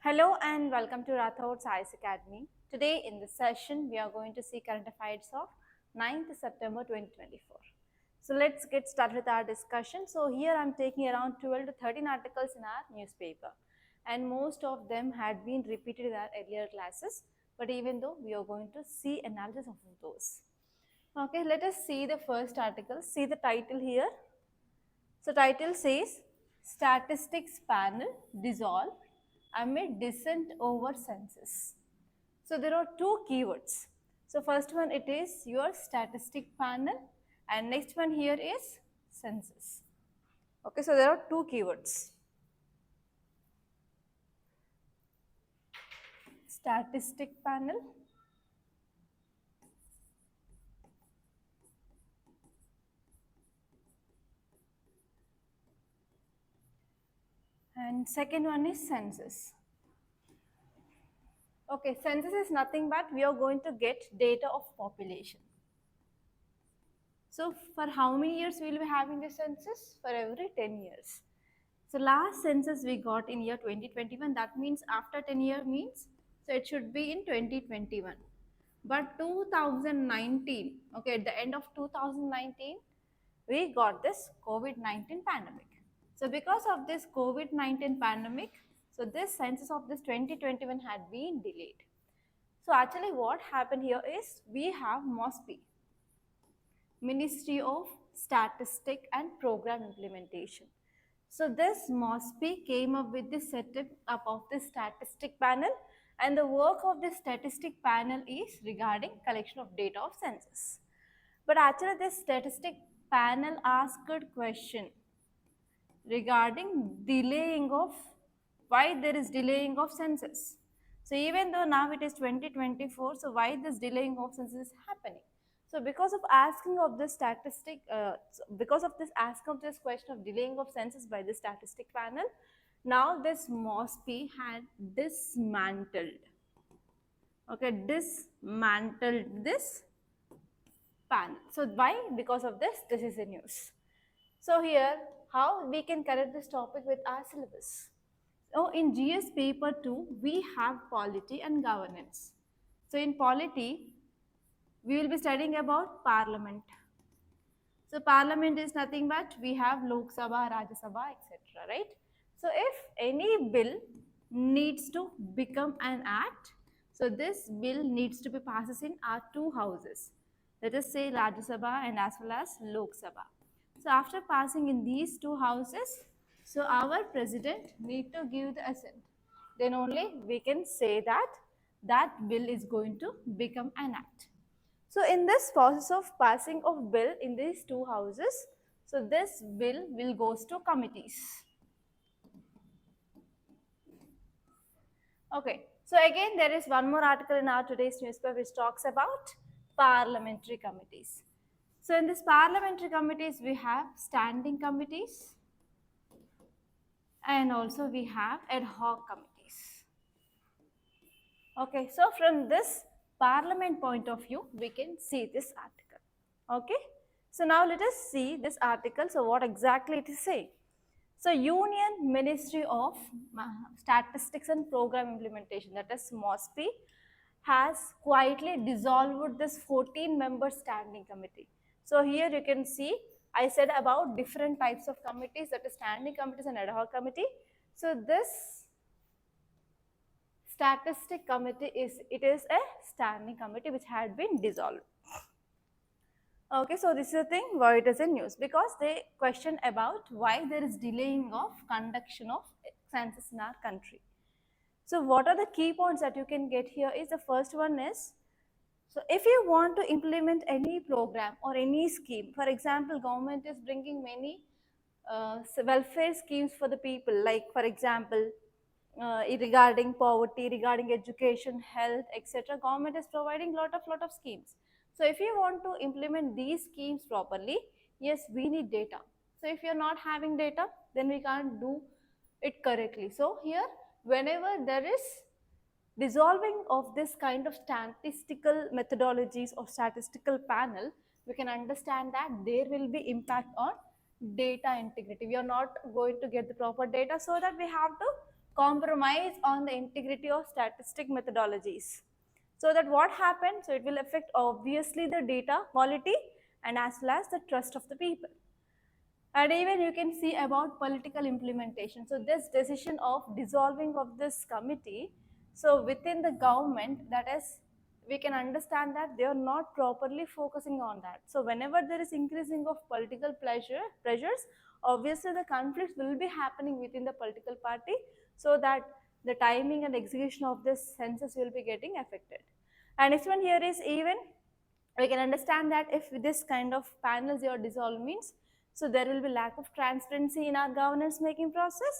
Hello and welcome to Rathods CRZ Academy. Today in this session, we are going to see current affairs of 9th September 2024. So let's get started with our discussion. So here I'm taking around 12 to 13 articles in our newspaper, and most of them had been repeated in our earlier classes, but even though we are going to see analysis of those. Okay, let us see the first article. See the title here. So title says Statistics Panel Dissolve amid dissent over census. So there are two keywords. So first one it is your statistic panel and next one here is census. Okay, so there are two keywords. Statistic panel and second one is census. Okay, census is nothing but we are going to get data of population. So for how many years we will be having the census? For every 10 years. So last census we got in year 2021, that means after 10 years means, so it should be in 2021. But 2019, okay, at the end of 2019, we got this COVID-19 pandemic. So because of this COVID-19 pandemic, so this census of this 2021 had been delayed. So actually what happened here is we have MOSPI, Ministry of Statistic and Program Implementation. So this MOSPI came up with the setup of the statistic panel, and the work of the statistic panel is regarding collection of data of census. But actually this statistic panel asked a question regarding delaying of, why there is delaying of census. So even though now it is 2024, so why this delaying of census is happening? So because of asking of this statistic, because of this ask of this question of delaying of census by the statistic panel, now this MOSPI had dismantled, okay, dismantled this panel. So why? Because of this is the news. So here, how we can connect this topic with our syllabus? So in GS paper 2, we have polity and governance. So in polity, we will be studying about parliament. So parliament is nothing but we have Lok Sabha, Rajya Sabha, etc. Right? So if any bill needs to become an act, so this bill needs to be passed in our two houses. Let us say Rajya Sabha and as well as Lok Sabha. So after passing in these two houses, so our president need to give the assent. Then only we can say that that bill is going to become an act. So in this process of passing of bill in these two houses, so this bill will goes to committees. Okay, so again there is one more article in our today's newspaper which talks about parliamentary committees. So in this parliamentary committees we have standing committees and also we have ad hoc committees. Okay, so from this parliament point of view, we can see this article. Okay, so now let us see this article. So what exactly it is saying? So Union Ministry of Statistics and Program Implementation, that is MOSPI, has quietly dissolved this 14-member standing committee. So here you can see I said about different types of committees, that is standing committees and ad hoc committee. So this statistic committee is a standing committee which had been dissolved. Okay, so this is the thing why it is in news, because they question about why there is delaying of conduction of census in our country. So what are the key points that you can get here is the first one is, so if you want to implement any program or any scheme, for example, government is bringing many welfare schemes for the people, like for example, regarding poverty, regarding education, health, etc. Government is providing lot of schemes. So if you want to implement these schemes properly, yes, we need data. So if you're not having data, then we can't do it correctly. So here, whenever there is dissolving of this kind of statistical methodologies or statistical panel, we can understand that there will be impact on data integrity. We are not going to get the proper data, so that we have to compromise on the integrity of statistic methodologies. So that what happened? So it will affect obviously the data quality and as well as the trust of the people. And even you can see about political implementation. So this decision of dissolving of this committee, so within the government, that is, we can understand that they are not properly focusing on that. So whenever there is increasing of political pressures, obviously the conflicts will be happening within the political party, so that the timing and execution of this census will be getting affected. And next one here is even we can understand that if this kind of panels are dissolved means, so there will be lack of transparency in our governance making process,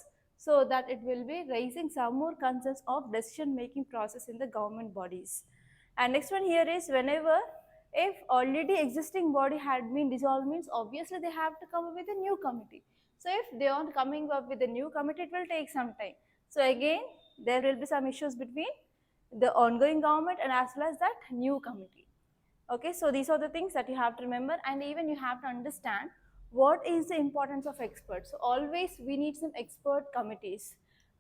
so that it will be raising some more concerns of decision making process in the government bodies. And next one here is whenever if already existing body had been dissolved means, obviously they have to come up with a new committee. So if they are coming up with a new committee, it will take some time. So again, there will be some issues between the ongoing government and as well as that new committee. Okay, so these are the things that you have to remember, and even you have to understand what is the importance of experts. So always we need some expert committees.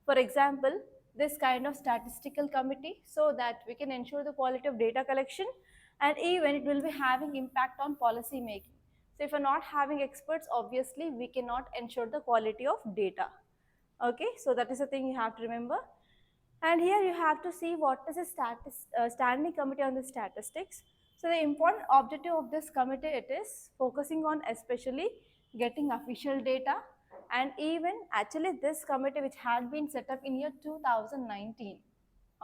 For example, this kind of statistical committee, so that we can ensure the quality of data collection, and even it will be having impact on policy making. So if we're not having experts, obviously we cannot ensure the quality of data. Okay, so that is the thing you have to remember. And here you have to see what is a standing committee on the statistics. So the important objective of this committee, it is focusing on especially getting official data, and even actually this committee which had been set up in year 2019,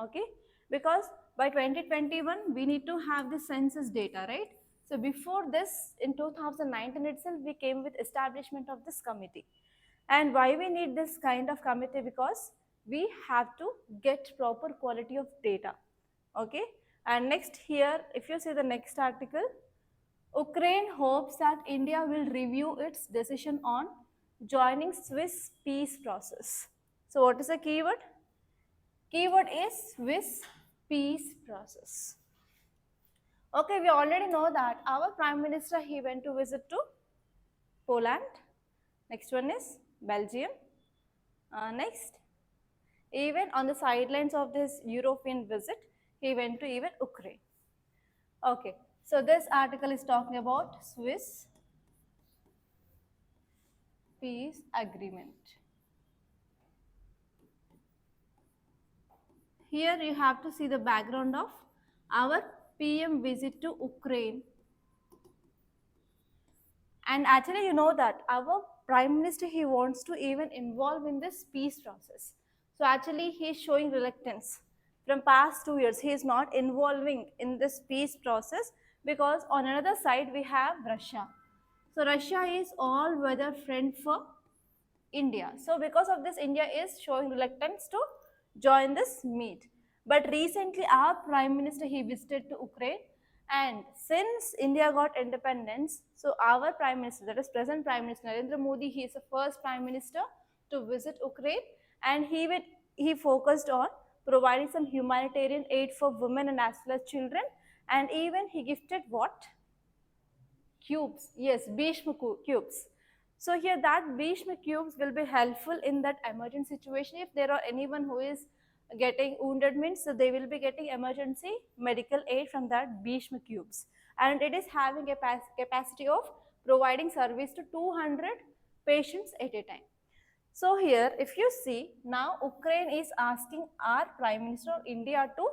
okay, because by 2021 we need to have the census data, right? So before this in 2019 itself we came with establishment of this committee. And why we need this kind of committee? Because we have to get proper quality of data, okay. And next here, if you see the next article, Ukraine hopes that India will review its decision on joining Swiss peace process. So what is the keyword? Keyword is Swiss peace process. Okay, we already know that our Prime Minister, he went to visit to Poland. Next one is Belgium. Next, even on the sidelines of this European visit, he went to even Ukraine. Okay, so this article is talking about Swiss peace agreement. Here you have to see the background of our PM visit to Ukraine. And actually you know that our Prime Minister, he wants to even involve in this peace process. So actually he is showing reluctance. From past 2 years, he is not involving in this peace process, because on another side we have Russia. So Russia is all-weather friend for India. So because of this, India is showing reluctance to join this meet. But recently our Prime Minister, he visited to Ukraine, and since India got independence, so our Prime Minister, that is present Prime Minister Narendra Modi, he is the first Prime Minister to visit Ukraine, and he focused on providing some humanitarian aid for women and as well as children, and even he gifted what? Cubes, yes, Bhishma cubes. So here that Bhishma cubes will be helpful in that emergency situation. If there are anyone who is getting wounded means, so they will be getting emergency medical aid from that Bhishma cubes. And it is having a capacity of providing service to 200 patients at a time. So here if you see, now Ukraine is asking our Prime Minister of India to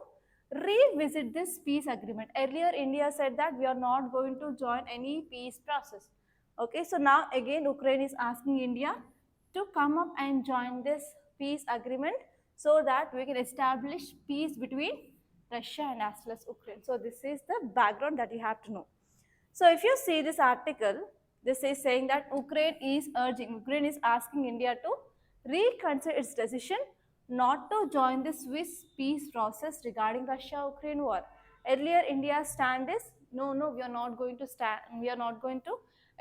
revisit this peace agreement. Earlier India said that we are not going to join any peace process. Okay, so now again Ukraine is asking India to come up and join this peace agreement, so that we can establish peace between Russia and as well as Ukraine. So this is the background that you have to know. So if you see this article, this is saying that Ukraine is asking India to reconsider its decision not to join the Swiss peace process regarding Russia-Ukraine war. Earlier, India's stand is no, we are not going to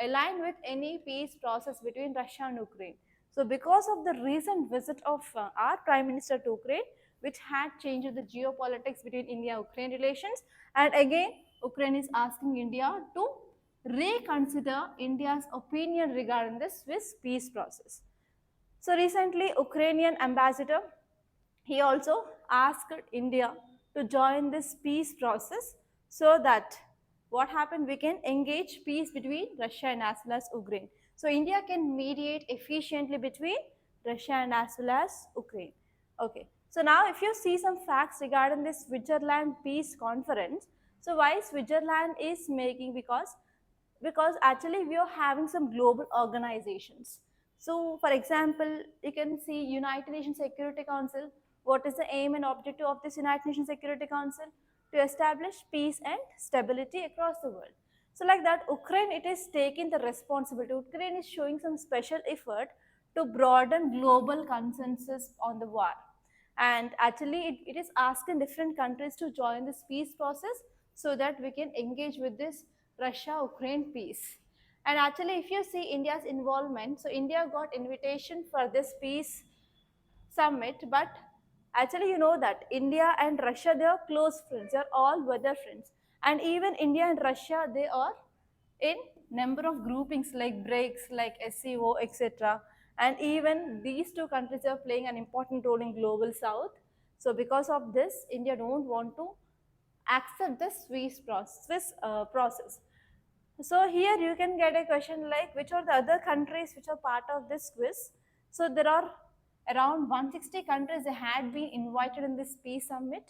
align with any peace process between Russia and Ukraine. So because of the recent visit of our Prime Minister to Ukraine, which had changed the geopolitics between India-Ukraine relations, and again Ukraine is asking India to reconsider India's opinion regarding the Swiss peace process. So recently Ukrainian ambassador, He also asked India to join this peace process so that what happened, we can engage peace between Russia and as well as Ukraine. So India can mediate efficiently between Russia and as well as Ukraine. Okay. So now if you see some facts regarding this Switzerland Peace Conference, so why Switzerland is making, because actually we are having some global organizations. So for example, you can see United Nations Security Council. What is the aim and objective of this United Nations Security Council? To establish peace and stability across the world. So like that, Ukraine, it is taking the responsibility. Ukraine is showing some special effort to broaden global consensus on the war. And actually, it is asking different countries to join this peace process so that we can engage with this Russia-Ukraine peace. And actually, if you see India's involvement, so India got invitation for this peace summit, but actually you know that India and Russia, they are close friends, they are all weather friends. And even India and Russia, they are in number of groupings like BRICS, like SCO, etc. And even these two countries are playing an important role in global south. So because of this, India don't want to accept the Swiss process. So here you can get a question like which are the other countries which are part of this quiz. So there are around 160 countries that had been invited in this peace summit.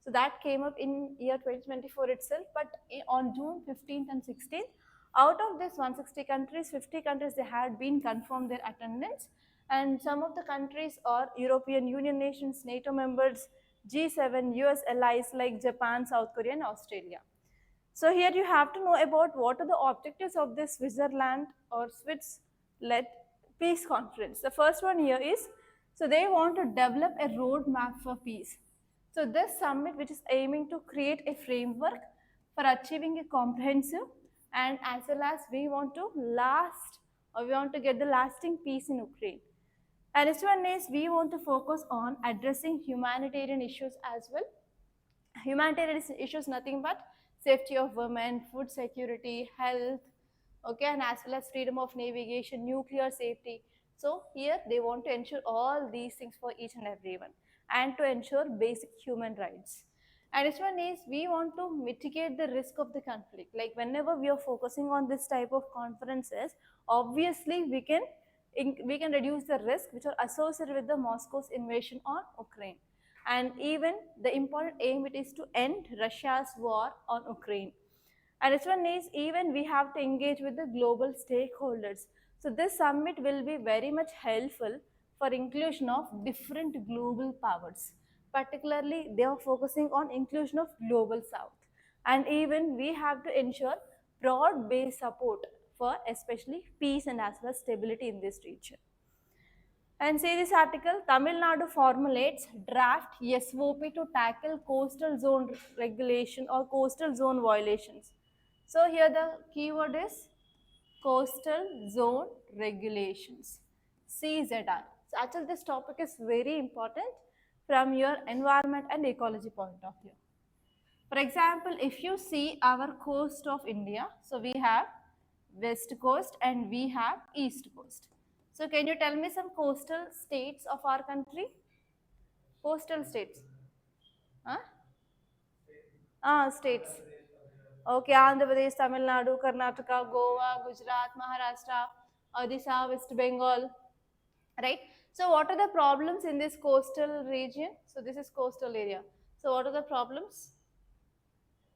So that came up in year 2024 itself, but on June 15th and 16th, out of this 160 countries, 50 countries they had been confirmed their attendance, and some of the countries are European Union nations, NATO members, G7, US allies like Japan, South Korea and Australia. So here you have to know about what are the objectives of this Switzerland or Swiss-led peace conference. The first one here is, so they want to develop a roadmap for peace. So this summit, which is aiming to create a framework for achieving a comprehensive and as well as we want to we want to get the lasting peace in Ukraine. And this one is we want to focus on addressing humanitarian issues as well. Humanitarian issues nothing but safety of women, food security, health, okay, and as well as freedom of navigation, nuclear safety. So here they want to ensure all these things for each and everyone and to ensure basic human rights. And this one is we want to mitigate the risk of the conflict. Like whenever we are focusing on this type of conferences, obviously we can reduce the risk which are associated with the Moscow's invasion on Ukraine. And even the important aim it is to end Russia's war on Ukraine. And this one is even we have to engage with the global stakeholders. So this summit will be very much helpful for inclusion of different global powers. Particularly, they are focusing on inclusion of global south. And even we have to ensure broad-based support for especially peace and as well as stability in this region. And see this article, Tamil Nadu formulates draft SOP to tackle coastal zone regulation or coastal zone violations. So here the keyword is coastal zone regulations, CZR. So actually this topic is very important from your environment and ecology point of view. For example, if you see our coast of India, so we have west coast and we have east coast. So can you tell me some coastal states of our country? Coastal states. Huh? States. Okay, Andhra Pradesh, Tamil Nadu, Karnataka, Goa, Gujarat, Maharashtra, Odisha, West Bengal, right? So what are the problems in this coastal region? So this is coastal area. So what are the problems?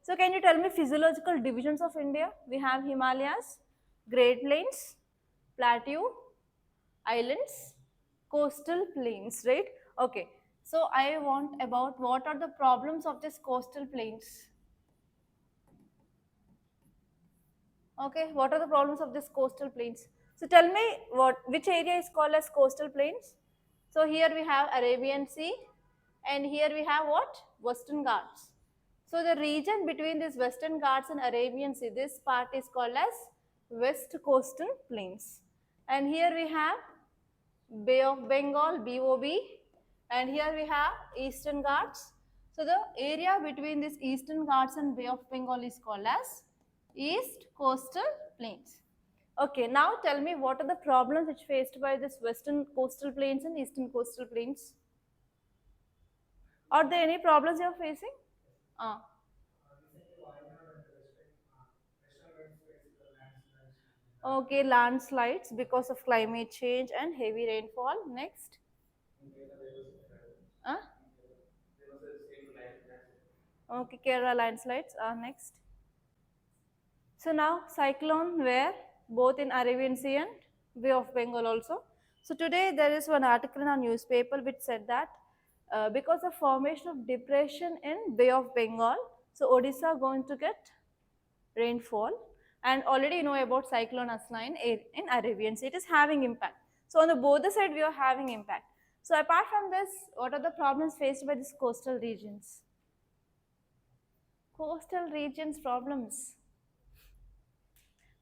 So can you tell me physiological divisions of India? We have Himalayas, Great Plains, Plateau, islands, coastal plains, right? Okay. So I want about what are the problems of this coastal plains? Okay, what are the problems of this coastal plains? So tell me which area is called as coastal plains? So here we have Arabian Sea and here we have what? Western Ghats. So the region between this Western Ghats and Arabian Sea, this part is called as West Coastal Plains. And here we have Bay of Bengal, BOB, and here we have Eastern Ghats. So the area between this Eastern Ghats and Bay of Bengal is called as East Coastal Plains. Okay, now tell me what are the problems which faced by this Western Coastal Plains and Eastern Coastal Plains? Are there any problems you are facing? Okay, landslides because of climate change and heavy rainfall. Next. Uh? Okay, Kerala landslides. Next. So now cyclone were both in Arabian Sea and Bay of Bengal also. So today there is one article in our newspaper which said that because of formation of depression in Bay of Bengal, so Odisha going to get rainfall, and already you know about cyclone Asna in Arabian Sea, it is having impact. So on the both the side we are having impact. So apart from this, what are the problems faced by these coastal regions? Coastal regions problems.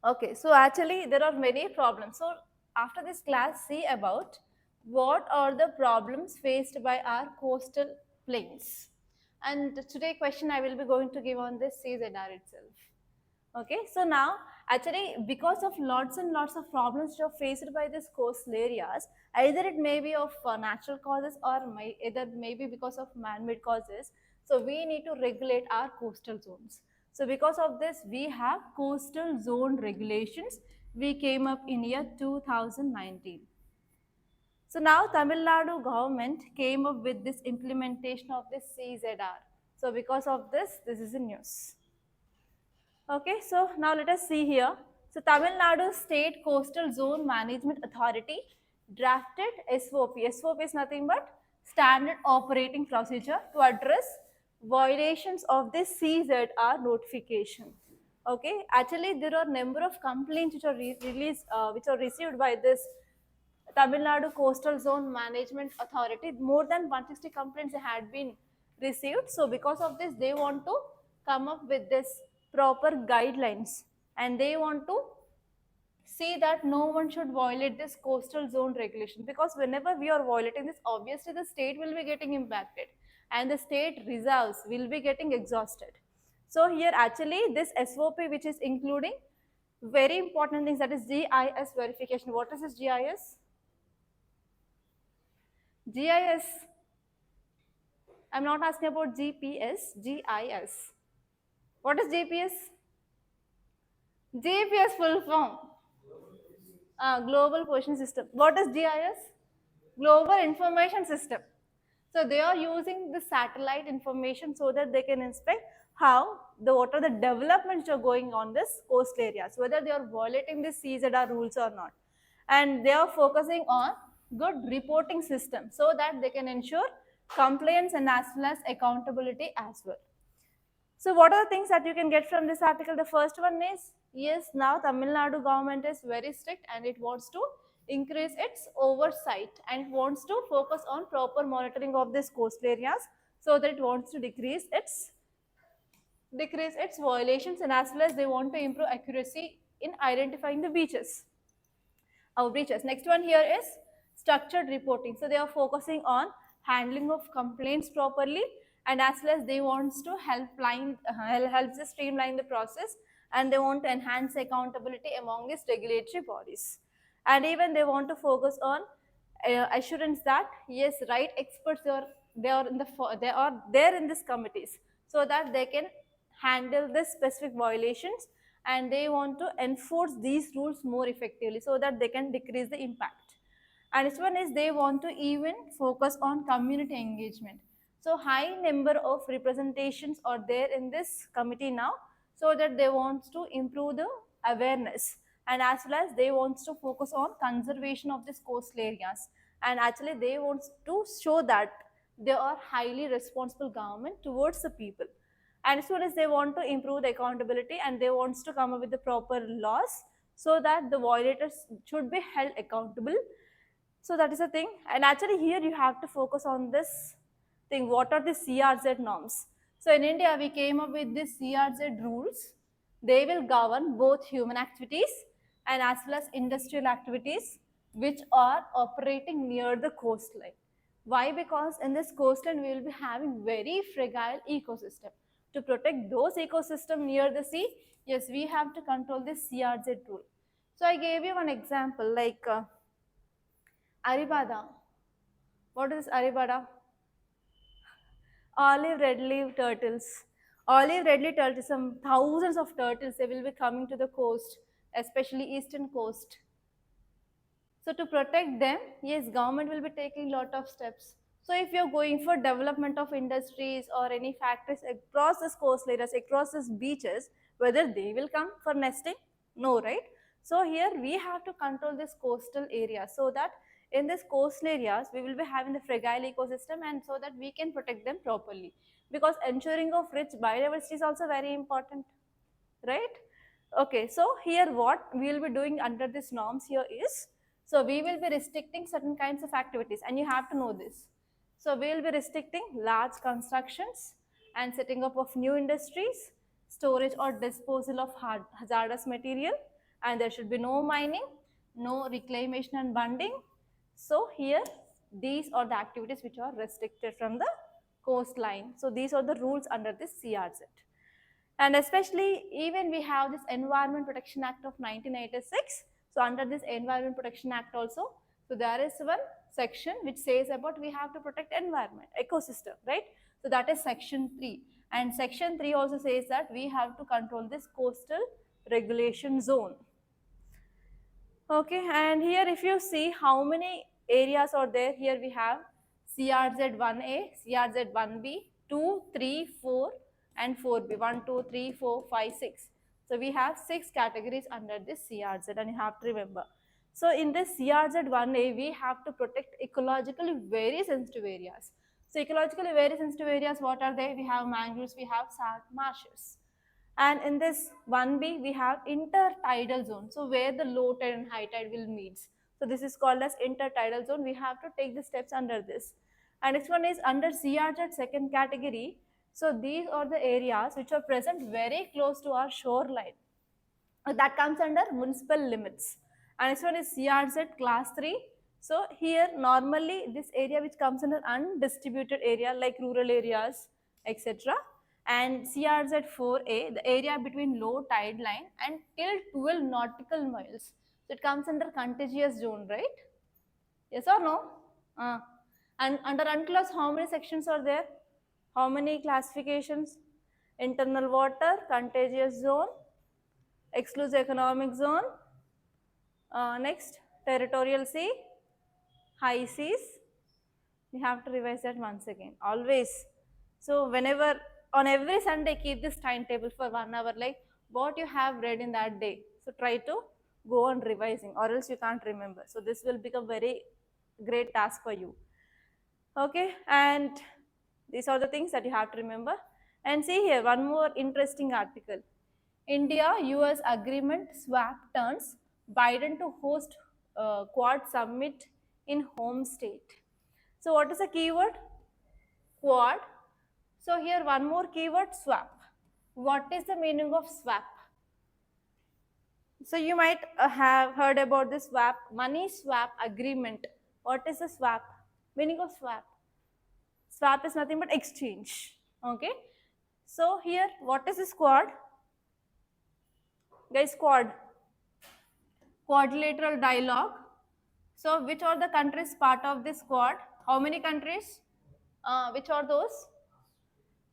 Okay, so actually there are many problems. So after this class, see about what are the problems faced by our coastal plains. And today question I will be going to give on this CZR itself. Okay, so now actually because of lots and lots of problems which are faced by these coastal areas, either it may be of natural causes or either maybe because of man-made causes. So we need to regulate our coastal zones. So because of this, we have coastal zone regulations. We came up in year 2019. So now Tamil Nadu government came up with this implementation of this CZR. So because of this is in news. Okay, so now let us see here. So Tamil Nadu State Coastal Zone Management Authority drafted SOP. SOP is nothing but Standard Operating Procedure to address violations of this CZR notification. Okay, actually there are number of complaints which are which are received by this Tamil Nadu Coastal Zone Management Authority. More than 160 complaints had been received. So because of this, they want to come up with this proper guidelines, and they want to see that no one should violate this coastal zone regulation, because whenever we are violating this, obviously the state will be getting impacted and the state reserves will be getting exhausted. So here actually this SOP which is including very important things, that is GIS verification. What is this GIS? GIS. I'm not asking about GPS, GIS. What is GPS? GPS full form. Global Position System. What is GIS? Global Information System. So they are using the satellite information so that they can inspect what are the developments which are going on this coastal areas, whether they are violating the CZR rules or not. And they are focusing on good reporting system so that they can ensure compliance and as well as accountability as well. So what are the things that you can get from this article? The first one is, yes, now Tamil Nadu government is very strict and it wants to increase its oversight and wants to focus on proper monitoring of these coastal areas, so that it wants to decrease its violations, and as well as they want to improve accuracy in identifying the beaches. Outreaches. Next one here is structured reporting. So they are focusing on handling of complaints properly, and as well as they want to help to streamline the process, and they want to enhance accountability among these regulatory bodies. And even they want to focus on assurance that yes, right experts they are there in these committees, so that they can handle the specific violations, and they want to enforce these rules more effectively so that they can decrease the impact. And this one is they want to even focus on community engagement. So high number of representations are there in this committee now, so that they want to improve the awareness, and as well as they want to focus on conservation of these coastal areas, and actually they want to show that they are highly responsible government towards the people. And as soon as they want to improve the accountability, and they want to come up with the proper laws so that the violators should be held accountable. So that is the thing. And actually here you have to focus on this thing, what are the CRZ norms. So in India we came up with these CRZ rules. They will govern both human activities and as well as industrial activities which are operating near the coastline. Why? Because in this coastline we will be having very fragile ecosystem. To protect those ecosystems near the sea, yes, we have to control this CRZ rule. So I gave you one example like Aribada. What is Aribada? Olive red-leaf turtles. Olive red-leaf turtles, some thousands of turtles, they will be coming to the coast, especially eastern coast. So to protect them, yes, government will be taking lot of steps. So if you're going for development of industries or any factories across this coast areas, across these beaches, whether they will come for nesting? No, right? So here we have to control this coastal area so that in this coastal areas, we will be having the fragile ecosystem and so that we can protect them properly. Because ensuring of rich biodiversity is also very important, right? Okay, so here what we will be doing under this norms here is, so we will be restricting certain kinds of activities and you have to know this. So we will be restricting large constructions and setting up of new industries, storage or disposal of hazardous material, and there should be no mining, no reclamation and bunding. So here these are the activities which are restricted from the coastline. So these are the rules under this CRZ. And especially even we have this Environment Protection Act of 1986. So under this Environment Protection Act also, so there is one section which says about we have to protect environment, ecosystem, right? So that is section 3. And section 3 also says that we have to control this coastal regulation zone. Okay, and here if you see how many areas are there, here we have CRZ 1A, CRZ 1B, 2, 3, 4 and 4B, 1, 2, 3, 4, 5, 6. So we have 6 categories under this CRZ and you have to remember. So in this CRZ 1A, we have to protect ecologically very sensitive areas. So ecologically very sensitive areas, what are they? We have mangroves, we have salt marshes. And in this 1B, we have intertidal zone. So where the low tide and high tide will meet. So this is called as intertidal zone. We have to take the steps under this. And next one is under CRZ second category. So these are the areas which are present very close to our shoreline. That comes under municipal limits. And next one is CRZ class 3. So here normally this area which comes under undistributed area like rural areas, etc. And CRZ 4A, the area between low tide line and till 12 nautical miles. So it comes under contiguous zone, right? Yes or no? And under unclass, how many sections are there? How many classifications? Internal water, contiguous zone, exclusive economic zone, next territorial sea, high seas. We have to revise that once again, always. So whenever, on every Sunday, keep this timetable for 1 hour, like what you have read in that day. So try to go on revising or else you can't remember. So this will become very great task for you. Okay, and these are the things that you have to remember. And see here, one more interesting article. India-US agreement swap turns Biden to host Quad summit in home state. So what is the keyword? Quad. So here one more keyword, swap. What is the meaning of swap? So you might have heard about this swap, money swap agreement. What is the swap? Meaning of swap? Swap is nothing but exchange. Okay. So here, what is this quad? Guys, quad. Quadrilateral dialogue. So which are the countries part of this quad? How many countries? Which are those?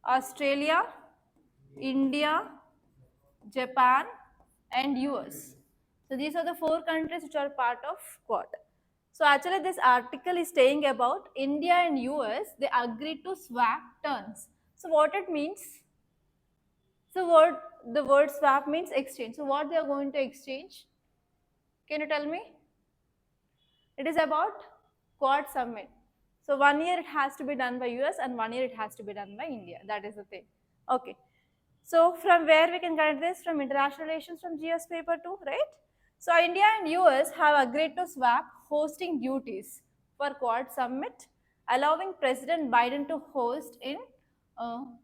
Australia, India, Japan and US. So these are the 4 countries which are part of Quad. So actually this article is saying about India and US, they agreed to swap turns. So what it means? So the word swap means exchange. So what they are going to exchange? Can you tell me? It is about Quad summit. So 1 year it has to be done by US and 1 year it has to be done by India. That is the thing. Okay. So from where we can get this? From international relations, from GS paper 2, right? So India and US have agreed to swap hosting duties for Quad summit, allowing President Biden to host in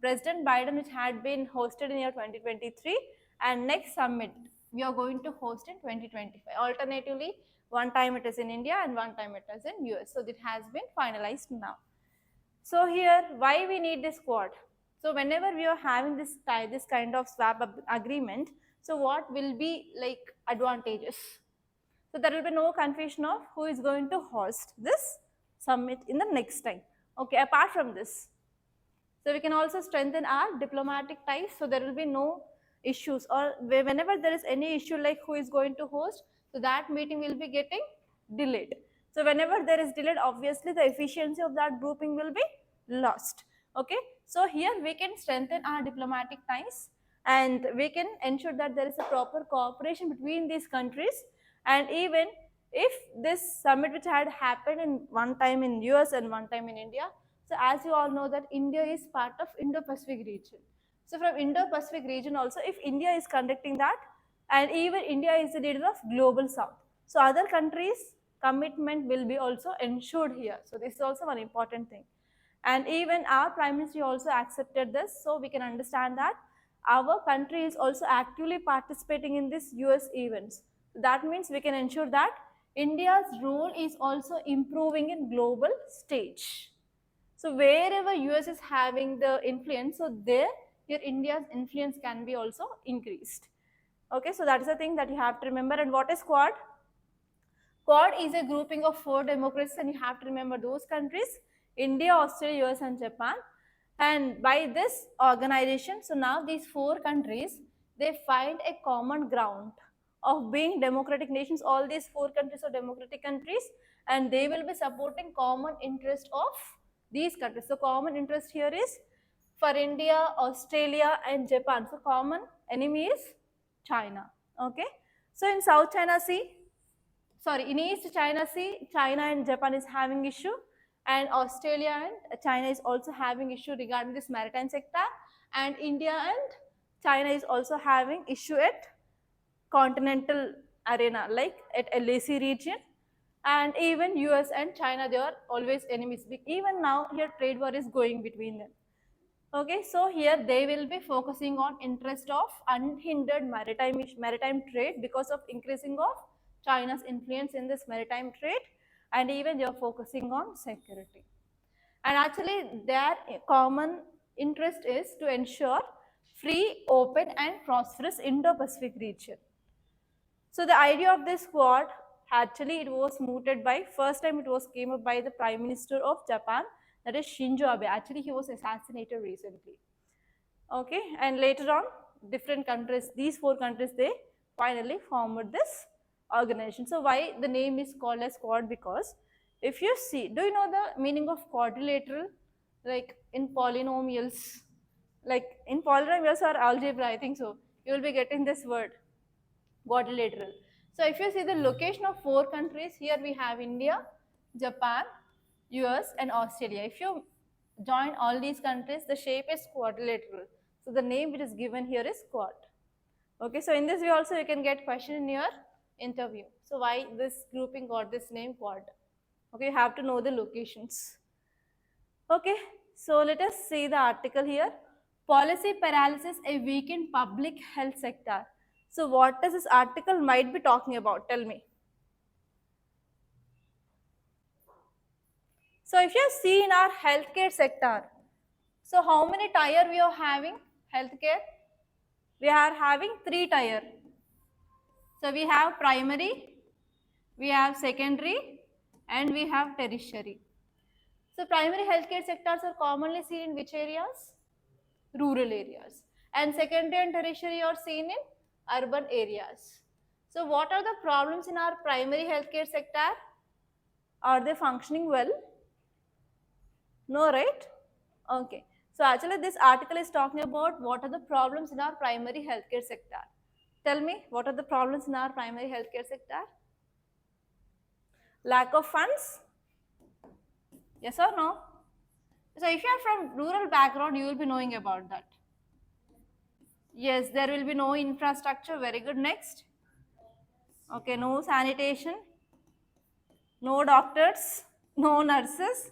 President Biden, which had been hosted in year 2023, and next summit we are going to host in 2025. Alternatively, one time it is in India and one time it is in US. So it has been finalized now. So here, why we need this Quad? So whenever we are having this kind of swap agreement, so what will be like advantages? So there will be no confusion of who is going to host this summit in the next time. Okay, apart from this. So we can also strengthen our diplomatic ties, so there will be no issues, or whenever there is any issue like who is going to host, so that meeting will be getting delayed. So whenever there is delayed, obviously the efficiency of that grouping will be lost. Okay, so here we can strengthen our diplomatic ties, and we can ensure that there is a proper cooperation between these countries. And even if this summit which had happened in one time in US and one time in India, so as you all know that India is part of Indo-Pacific region. So from Indo-Pacific region also, if India is conducting that, and even India is the leader of global south, so other countries commitment will be also ensured here. So this is also one important thing. And even our Prime Minister also accepted this, so we can understand that our country is also actively participating in this US events. That means we can ensure that India's role is also improving in global stage. So wherever US is having the influence, so there here India's influence can be also increased. Okay, so that is the thing that you have to remember. And what is Quad? Quad is a grouping of 4 democracies, and you have to remember those countries: India, Australia, US and Japan. And by this organization, so now these 4 countries, they find a common ground of being democratic nations. All these 4 countries are democratic countries, and they will be supporting common interest of these countries. So common interest here is for India, Australia and Japan. So common enemy is China. Okay, so in South China Sea, sorry, in East China Sea, China and Japan is having issue, and Australia and China is also having issue regarding this maritime sector, and India and China is also having issue at continental arena, like at LAC region. And even US and China, they are always enemies. Even now here trade war is going between them. Okay, so here they will be focusing on interest of unhindered maritime trade because of increasing of China's influence in this maritime trade, and even they are focusing on security. And actually their common interest is to ensure free, open and prosperous Indo-Pacific region. So the idea of this Quad, actually it was mooted by, first time it was came up by the Prime Minister of Japan, that is Shinzo Abe. Actually he was assassinated recently. Okay, and later on different countries, these 4 countries, they finally formed this organization. So why the name is called as Quad? Because if you see, do you know the meaning of quadrilateral? Like in polynomials, like in polynomials or algebra, I think so, you will be getting this word quadrilateral. So if you see the location of 4 countries, here we have India, Japan, US and Australia. If you join all these countries, the shape is quadrilateral. So the name which is given here is Quad. Okay, so in this way also you can get question in your interview. So why this grouping got this name Quad? Okay, you have to know the locations. Okay, so let us see the article here. Policy paralysis, a weakened public health sector. So what does this article might be talking about? Tell me. So if you see in our healthcare sector, so how many tier we are having healthcare? We are having 3 tier. So we have primary, we have secondary and we have tertiary. So primary healthcare sectors are commonly seen in which areas? Rural areas. And secondary and tertiary are seen in urban areas. So what are the problems in our primary healthcare sector? Are they functioning well? No, right? Okay. So actually this article is talking about what are the problems in our primary healthcare sector. Tell me, what are the problems in our primary healthcare sector? Lack of funds? Yes or no? So if you are from rural background, you will be knowing about that. Yes, there will be no infrastructure. Very good. Next. Okay, no sanitation, no doctors, no nurses.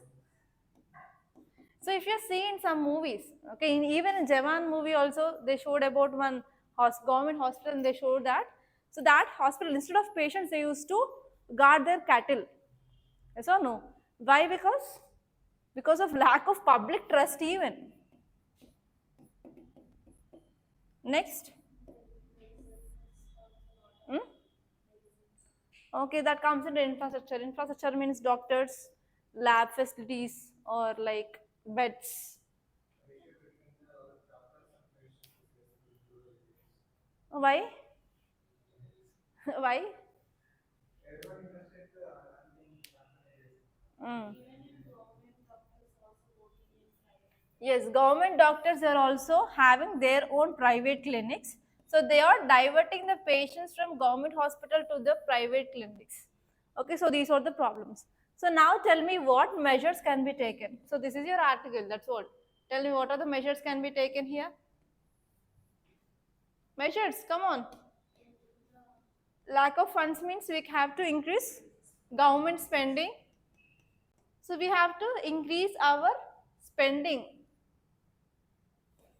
So if you see in some movies, okay, even in Jawan movie also, they showed about one government hospital and they showed that. So that hospital, instead of patients, they used to guard their cattle. Yes or no? Why? Because of lack of public trust even. Next. Okay, that comes into infrastructure. Infrastructure means doctors, lab facilities or like beds. Why? Why? Mm. Yes, government doctors are also having their own private clinics. So they are diverting the patients from government hospital to the private clinics. Okay, so these are the problems. So now tell me what measures can be taken. So this is your article, that's all. Tell me what are the measures can be taken here. Measures, come on. Lack of funds means we have to increase government spending. So we have to increase our spending.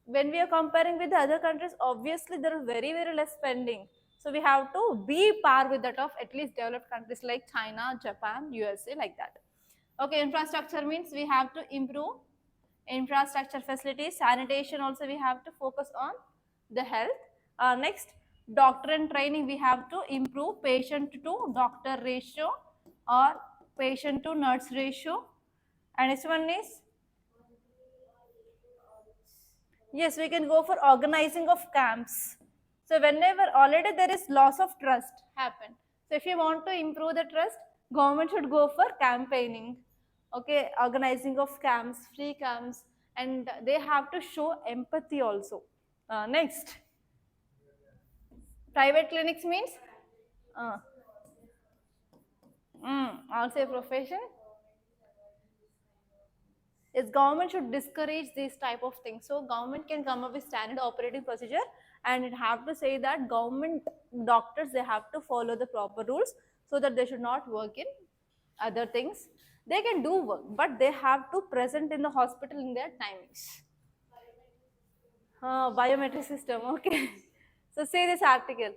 When we are comparing with the other countries, obviously there is very, very less spending. So we have to be par with that of at least developed countries like China, Japan, USA, like that. Okay, infrastructure means we have to improve infrastructure facilities, sanitation also we have to focus on the health. Next, doctor and training, we have to improve patient to doctor ratio or patient to nurse ratio. And next one is, yes, we can go for organizing of camps. So whenever already there is loss of trust happen. So if you want to improve the trust, government should go for campaigning. Okay, organizing of camps, free camps, and they have to show empathy also. Next, private clinics means uh, also a profession. Is government should discourage these type of things. So government can come up with standard operating procedure, and it have to say that government doctors, they have to follow the proper rules, so that they should not work in other things. They can do work, but they have to present in the hospital in their timings. Biometric system, okay. So say this article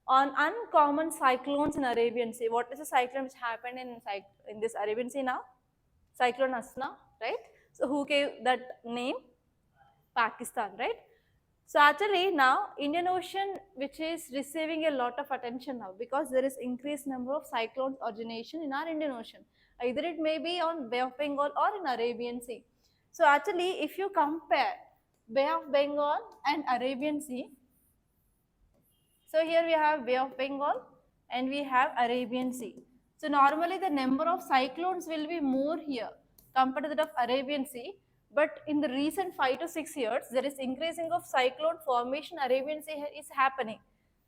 on uncommon cyclones in Arabian Sea. What is the cyclone which happened in this Arabian Sea now? Cyclone Asna, right? So who gave that name? Pakistan, right? So actually now Indian Ocean, which is receiving a lot of attention now, because there is increased number of cyclones origination in our Indian Ocean. Either it may be on Bay of Bengal or in Arabian Sea. So actually if you compare Bay of Bengal and Arabian Sea, so here we have Bay of Bengal and we have Arabian Sea. So normally the number of cyclones will be more here compared to that of Arabian Sea. But in the recent 5 to 6 years, there is increasing of cyclone formation Arabian Sea is happening.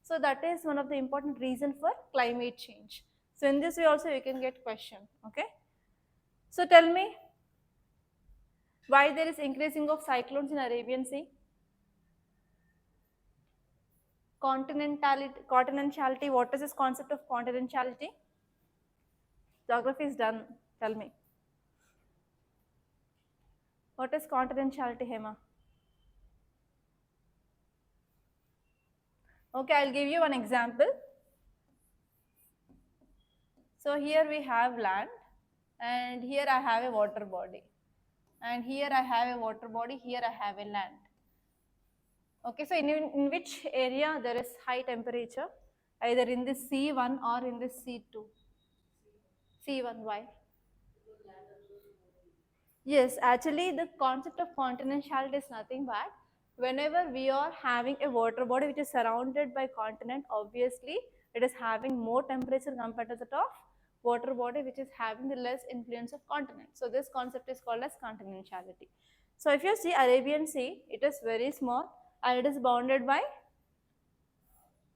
So that is one of the important reason for climate change. So in this way also you can get question. Okay. So tell me why there is increasing of cyclones in Arabian Sea. Continentality, what is this concept of continentality? Geography is done, tell me. What is continentality, Hema? Okay, I'll give you one example. So here we have land, and here I have a water body, and here I have a water body, here I have a land. Okay, so in which area there is high temperature? Either in this C1 or in this C2. C1, why? Yes, actually the concept of continentality is nothing but whenever we are having a water body which is surrounded by continent, obviously it is having more temperature compared to that of water body which is having the less influence of continent. So this concept is called as continentality. So if you see Arabian Sea, it is very small and it is bounded by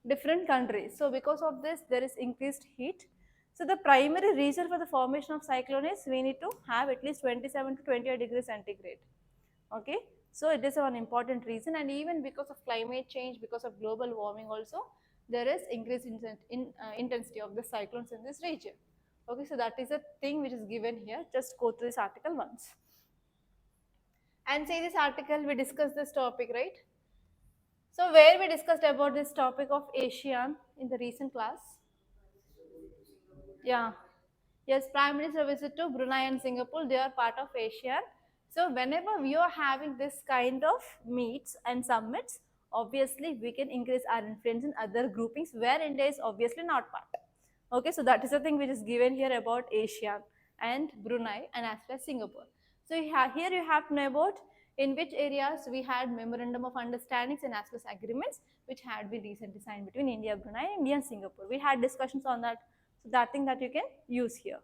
different countries. So because of this, there is increased heat. So the primary reason for the formation of cyclone is we need to have at least 27 to 28 degrees centigrade. Okay, so it is one important reason, and even because of climate change, because of global warming also, there is increased intensity of the cyclones in this region. Okay, so that is a thing which is given here. Just go through this article once. And say this article, we discussed this topic, right? So where we discussed about this topic of ASEAN in the recent class. Yeah. Yes, Prime Minister visit to Brunei and Singapore, they are part of ASEAN. So whenever we are having this kind of meets and summits, obviously we can increase our influence in other groupings where India is obviously not part. Okay, so that is the thing which is given here about ASEAN and Brunei and as well as Singapore. So here you have to know about in which areas we had memorandum of understandings and as well as agreements which had been recently signed between India, Brunei, India and Singapore. We had discussions on that, so that thing that you can use here.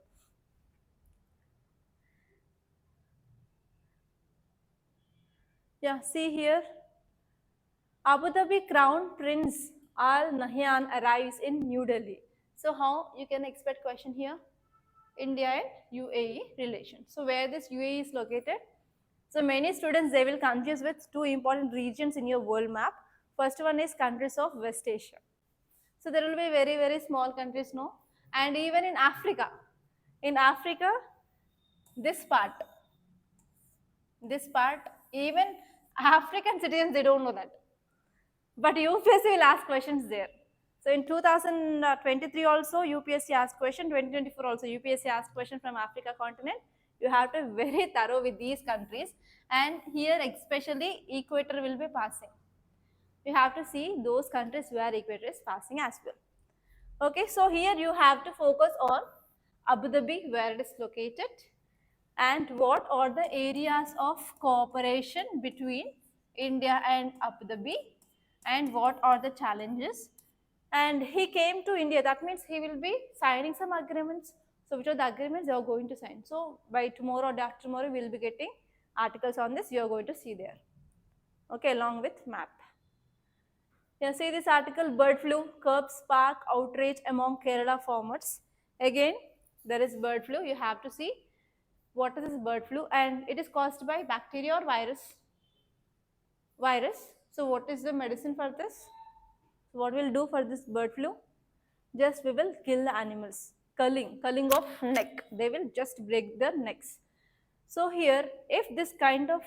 Yeah, see here, Abu Dhabi Crown Prince Al Nahyan arrives in New Delhi. So how you can expect question here? India and UAE relations. So where this UAE is located? So many students, they will confuse with two important regions in your world map. First one is countries of West Asia. So there will be very, very small countries, no? And even in Africa, this part, even African citizens, they don't know that. But UPSC will ask questions there. So in 2023 also UPSC asked question, 2024 also UPSC asked question from Africa continent. You have to be very thorough with these countries, and here especially equator will be passing. You have to see those countries where equator is passing as well. Okay, so here you have to focus on Abu Dhabi, where it is located, and what are the areas of cooperation between India and Abu Dhabi, and what are the challenges. And he came to India, that means he will be signing some agreements. So which are the agreements you are going to sign? So by tomorrow or day after tomorrow we will be getting articles on this, you are going to see there, okay, along with map. Yeah, see this article, bird flu, curbs spark outrage among Kerala farmers. Again, there is bird flu, you have to see what is this bird flu, and it is caused by bacteria or virus? Virus. So what is the medicine for this? So what we'll do for this bird flu? Just we will kill the animals. Culling of neck. They will just break their necks. So here, if this kind of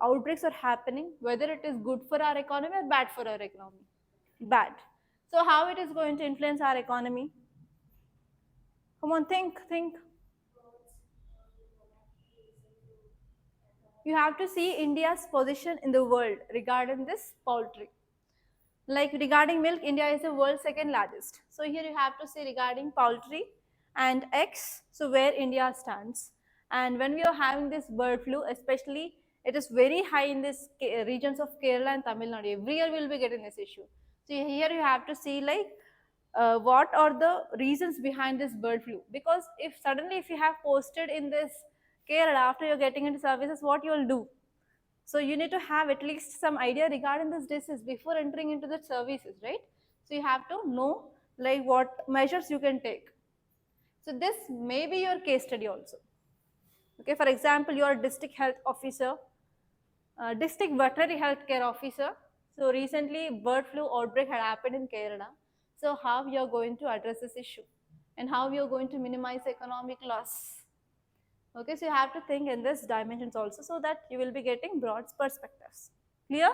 outbreaks are happening, whether it is good for our economy or bad for our economy? Bad. So how it is going to influence our economy? Come on, think. You have to see India's position in the world regarding this poultry. Like regarding milk, India is the world's second largest. So here you have to see regarding poultry and eggs, so where India stands. And when we are having this bird flu, especially it is very high in this regions of Kerala and Tamil Nadu. Every year we will be getting this issue. So here you have to see like what are the reasons behind this bird flu. Because if suddenly if you have posted in this Kerala after you're getting into services, what you will do? So you need to have at least some idea regarding this disease before entering into the services, right? So you have to know like what measures you can take. So this may be your case study also. Okay, for example, you are a district health officer, district veterinary healthcare officer. So recently bird flu outbreak had happened in Kerala. So how you are going to address this issue and how you are going to minimize economic loss? Okay, so you have to think in this dimensions also, so that you will be getting broad perspectives. Clear?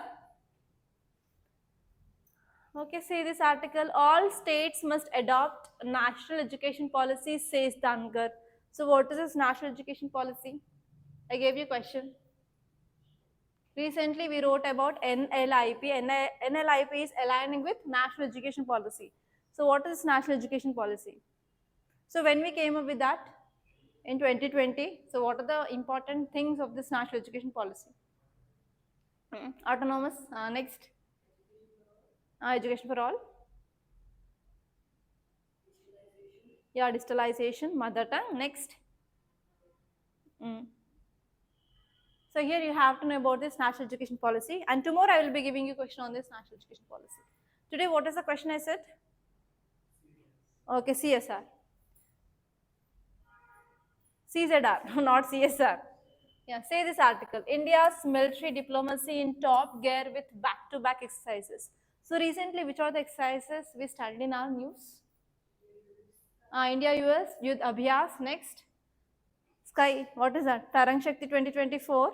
Okay, see this article, all states must adopt national education policy, says Dangar. So what is this national education policy? I gave you a question. Recently we wrote about NLIP. NLIP is aligning with national education policy. So what is national education policy? So when we came up with that in 2020, so what are the important things of this national education policy? Autonomous, next, education for all. Yeah, digitalization, mother tongue, next. So here you have to know about this national education policy, and tomorrow I will be giving you a question on this national education policy. Today what is the question I said? Okay, CSR. CZR, not CSR. Yeah, say this article, India's military diplomacy in top gear with back-to-back exercises. So recently, which are the exercises we studied in our news? India-US, Yudh Abhyas, next. Sky, what is that? Tarang Shakti 2024.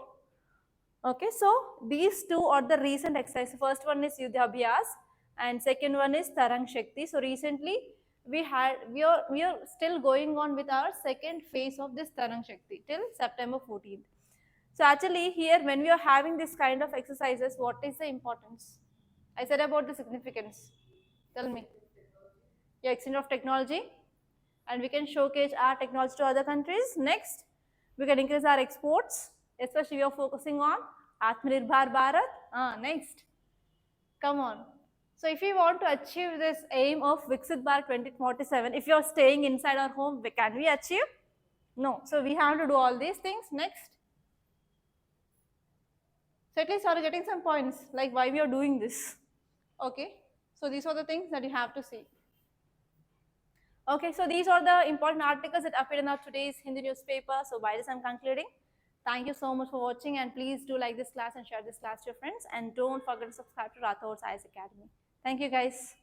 Okay, so these two are the recent exercises. First one is Yudh Abhyas and second one is Tarang Shakti. So recently, we are still going on with our second phase of this Tarang Shakti till September 14th. So actually here when we are having this kind of exercises, what is the importance? I said about the significance. Tell me. Yeah, exchange of technology, and we can showcase our technology to other countries. Next, we can increase our exports, especially we are focusing on Atmanirbhar Bharat. Next. Come on. So if you want to achieve this aim of Viksit Bharat 2047, if you're staying inside our home, can we achieve? No. So we have to do all these things. Next. So at least you are getting some points, like why we are doing this. Okay. So these are the things that you have to see. Okay, so these are the important articles that appeared in our today's Hindi newspaper. So by this I'm concluding. Thank you so much for watching, and please do like this class and share this class to your friends, and don't forget to subscribe to Rathods IS Academy. Thank you guys.